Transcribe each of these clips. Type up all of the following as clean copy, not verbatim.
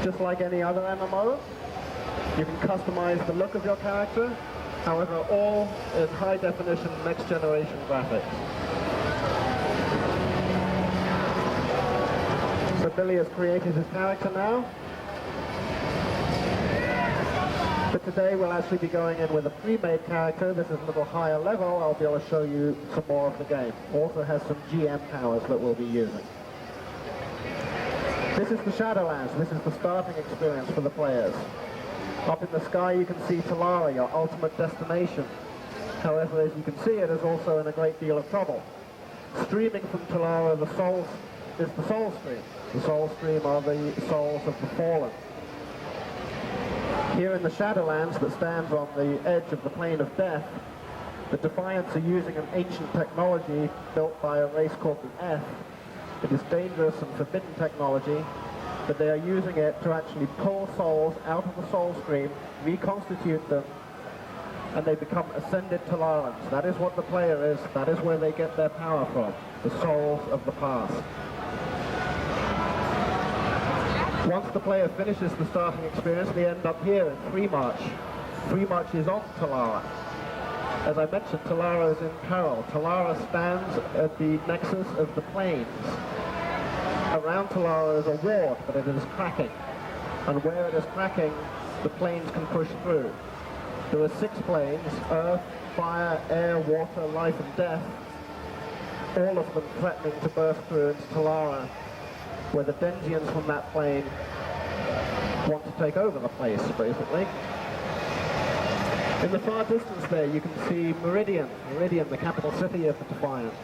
Just like any other MMO, you can customize the look of your character, however, all in high definition, next generation graphics. So Billy has created his character now. But today we'll actually be going in with a pre-made character. This is a little higher level. I'll be able to show you some more of the game. Also has some GM powers that we'll be using. This is the Shadowlands. This is the starting experience for the players. Up in the sky you can see Telala, your ultimate destination. However, as you can see, it is also in a great deal of trouble. Streaming from Telala, the souls is the soul stream. The soul stream are the souls of the fallen. Here in the Shadowlands that stands on the edge of the plane of death, the Defiants are using an ancient technology built by a race called the F. It is dangerous and forbidden technology, but they are using it to actually pull souls out of the soul stream, reconstitute them, and they become ascended Telalans. That is what the player is. That is where they get their power from, the souls of the past. Once the player finishes the starting experience, they end up here in Free March. Free March is on Telala. As I mentioned, Telala is in peril. Telala stands at the nexus of the planes. Around Telala is a ward, but it is cracking. And where it is cracking, the planes can push through. There are 6 planes: earth, fire, air, water, life and death, all of them threatening to burst through into Telala, where the Dengians from that plane want to take over the place, basically. In the far distance there, you can see Meridian, the capital city of the Defiants.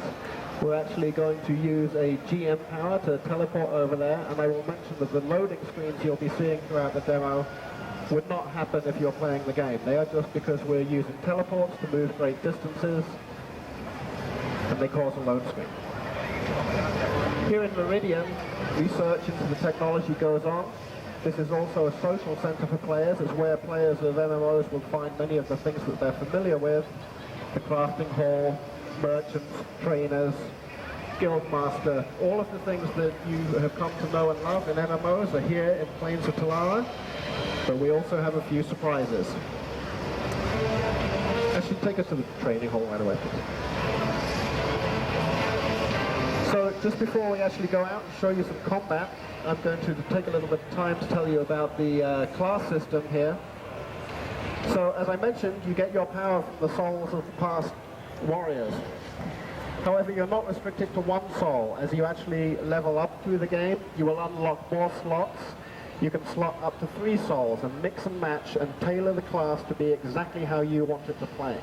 We're actually going to use a GM power to teleport over there, and I will mention that the loading screens you'll be seeing throughout the demo would not happen if you're playing the game. They are just because we're using teleports to move great distances, and they cause a load screen. Here in Meridian, research into the technology goes on. This is also a social center for players. It's where players of MMOs will find many of the things that they're familiar with. The crafting hall, merchants, trainers, guildmaster, all of the things that you have come to know and love in MMOs are here in Plains of Telala. But we also have a few surprises. Actually, take us to the training hall right away, please. So just before we actually go out and show you some combat, I'm going to take a little bit of time to tell you about the class system here. So as I mentioned, you get your power from the souls of the past warriors. However, you're not restricted to one soul. As you actually level up through the game, you will unlock more slots. You can slot up to 3 souls and mix and match and tailor the class to be exactly how you want it to play.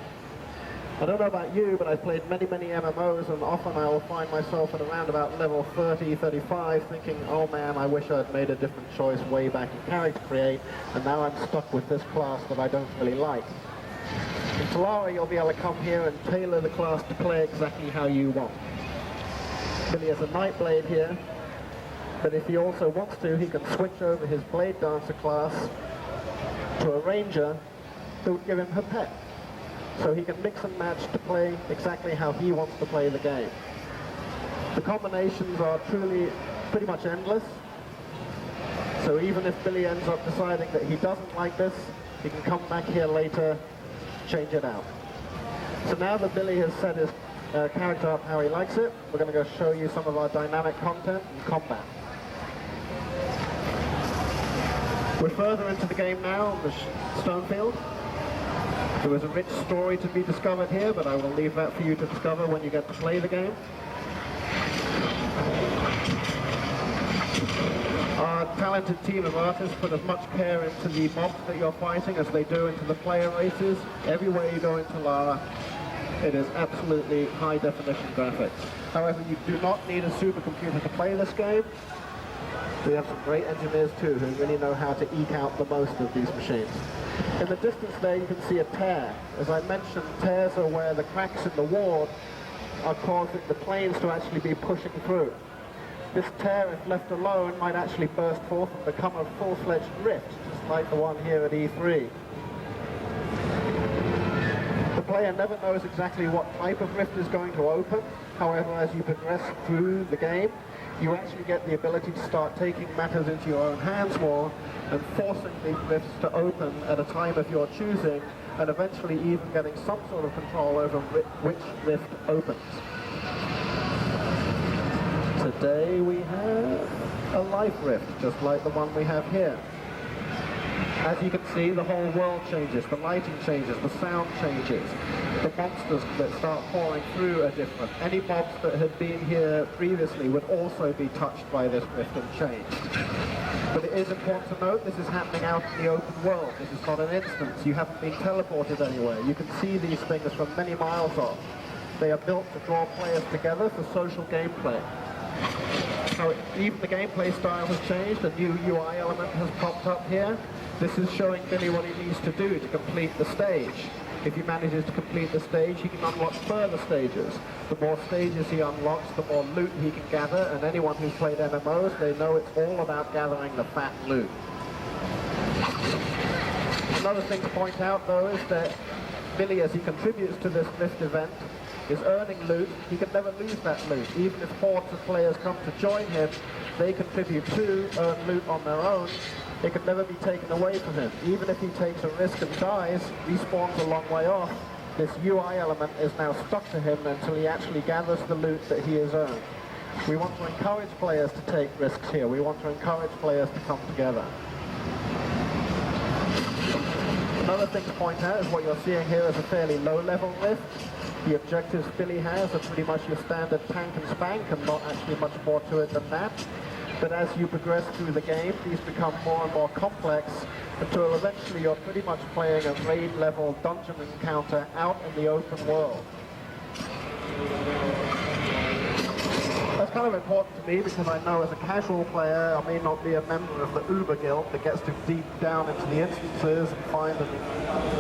I don't know about you, but I've played many MMOs, and often I will find myself at around about level 30, 35, thinking, oh man, I wish I'd made a different choice way back in Character Create, and now I'm stuck with this class that I don't really like. In Telala, you'll be able to come here and tailor the class to play exactly how you want. Billy has a Nightblade here, but if he also wants to, he can switch over his Blade Dancer class to a Ranger who would give him her pet. So he can mix and match to play exactly how he wants to play the game. The combinations are truly pretty much endless. So even if Billy ends up deciding that he doesn't like this, he can come back here later, change it out. So now that Billy has set his character up how he likes it, we're going to go show you some of our dynamic content and combat. We're further into the game now on the Stonefield. There is a rich story to be discovered here, but I will leave that for you to discover when you get to play the game. Our talented team of artists put as much care into the mobs that you're fighting as they do into the player races. Everywhere you go into Telala, it is absolutely high definition graphics. However, you do not need a supercomputer to play this game. We have some great engineers too who really know how to eke out the most of these machines. In the distance there you can see a tear. As I mentioned, tears are where the cracks in the ward are causing the planes to actually be pushing through. This tear, if left alone, might actually burst forth and become a full-fledged rift, just like the one here at E3. The player never knows exactly what type of rift is going to open. However, as you progress through the game, you actually get the ability to start taking matters into your own hands more and forcing these rifts to open at a time of your choosing, and eventually even getting some sort of control over which rift opens. Today we have a life rift, just like the one we have here. As you can see, the whole world changes, the lighting changes, the sound changes. The monsters that start pouring through are different. Any mobs that had been here previously would also be touched by this rift and changed. But it is important to note this is happening out in the open world. This is not an instance. You haven't been teleported anywhere. You can see these things from many miles off. They are built to draw players together for social gameplay. So even the gameplay style has changed. A new UI element has popped up here. This is showing Billy what he needs to do to complete the stage. If he manages to complete the stage, he can unlock further stages. The more stages he unlocks, the more loot he can gather, and anyone who's played MMOs, they know it's all about gathering the fat loot. Another thing to point out, though, is that Billy, as he contributes to this Rift event, is earning loot. He can never lose that loot. Even if hordes of players come to join him, they contribute to earn loot on their own. It can never be taken away from him. Even if he takes a risk and dies, respawns a long way off, this UI element is now stuck to him until he actually gathers the loot that he has earned. We want to encourage players to take risks here. We want to encourage players to come together. Another thing to point out is what you're seeing here is a fairly low-level rift. The objectives Billy has are pretty much your standard tank and spank, and not actually much more to it than that. But as you progress through the game, these become more and more complex, until eventually you're pretty much playing a raid-level dungeon encounter out in the open world. That's kind of important to me because I know as a casual player, I may not be a member of the Uber Guild that gets to deep down into the instances and find and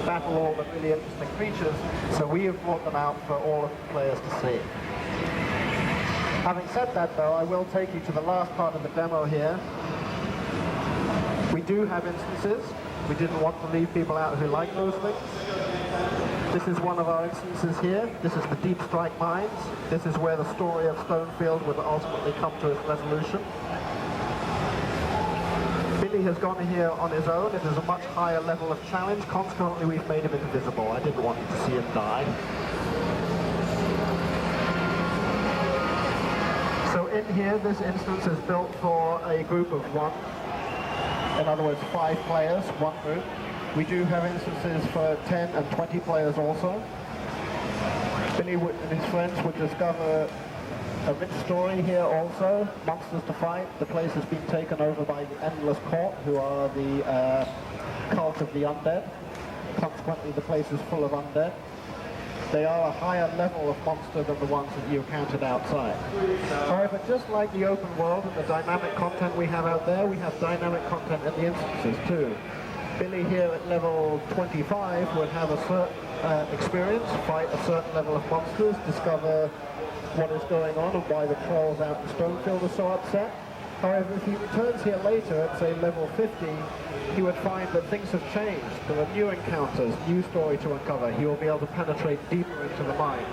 battle all the really interesting creatures, so we have brought them out for all of the players to see. Having said that, though, I will take you to the last part of the demo here. We do have instances. We didn't want to leave people out who like those things. This is one of our instances here. This is the Deep Strike Mines. This is where the story of Stonefield would ultimately come to its resolution. Billy has gone here on his own. It is a much higher level of challenge. Consequently, we've made him invisible. I didn't want you to see him die. So in here, this instance is built for a group of one. In other words, 5 players, one group. We do have instances for 10 and 20 players also. Billy and his friends would discover a rich story here also. Monsters to fight. The place has been taken over by the Endless Court, who are the cult of the undead. Consequently, the place is full of undead. They are a higher level of monster than the ones that you encountered outside. However, just like the open world and the dynamic content we have out there, we have dynamic content in the instances too. Billy here at level 25 would have a certain experience, fight a certain level of monsters, discover what is going on and why the trolls out in Stonefield are so upset. However, if he returns here later at, say, level 50, he would find that things have changed. There are new encounters, new story to uncover. He will be able to penetrate deeper into the mines.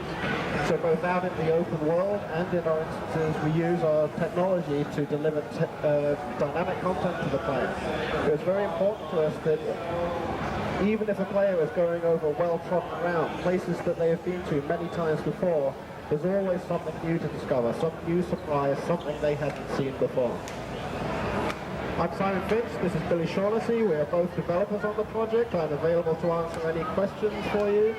So both out in the open world and in our instances, we use our technology to deliver dynamic content to the player. It was very important to us that even if a player is going over well-trodden ground, places that they have been to many times before, there's always something new to discover, some new surprise, something they hadn't seen before. I'm Simon Finch, this is Billy Shaughnessy. We are both developers on the project. I'm available to answer any questions for you.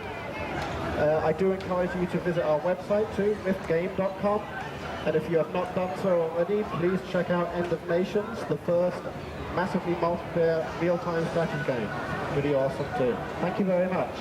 I do encourage you to visit our website too, riftgame.com. And if you have not done so already, please check out End of Nations, the first massively multiplayer real-time strategy game. Really awesome too. Thank you very much.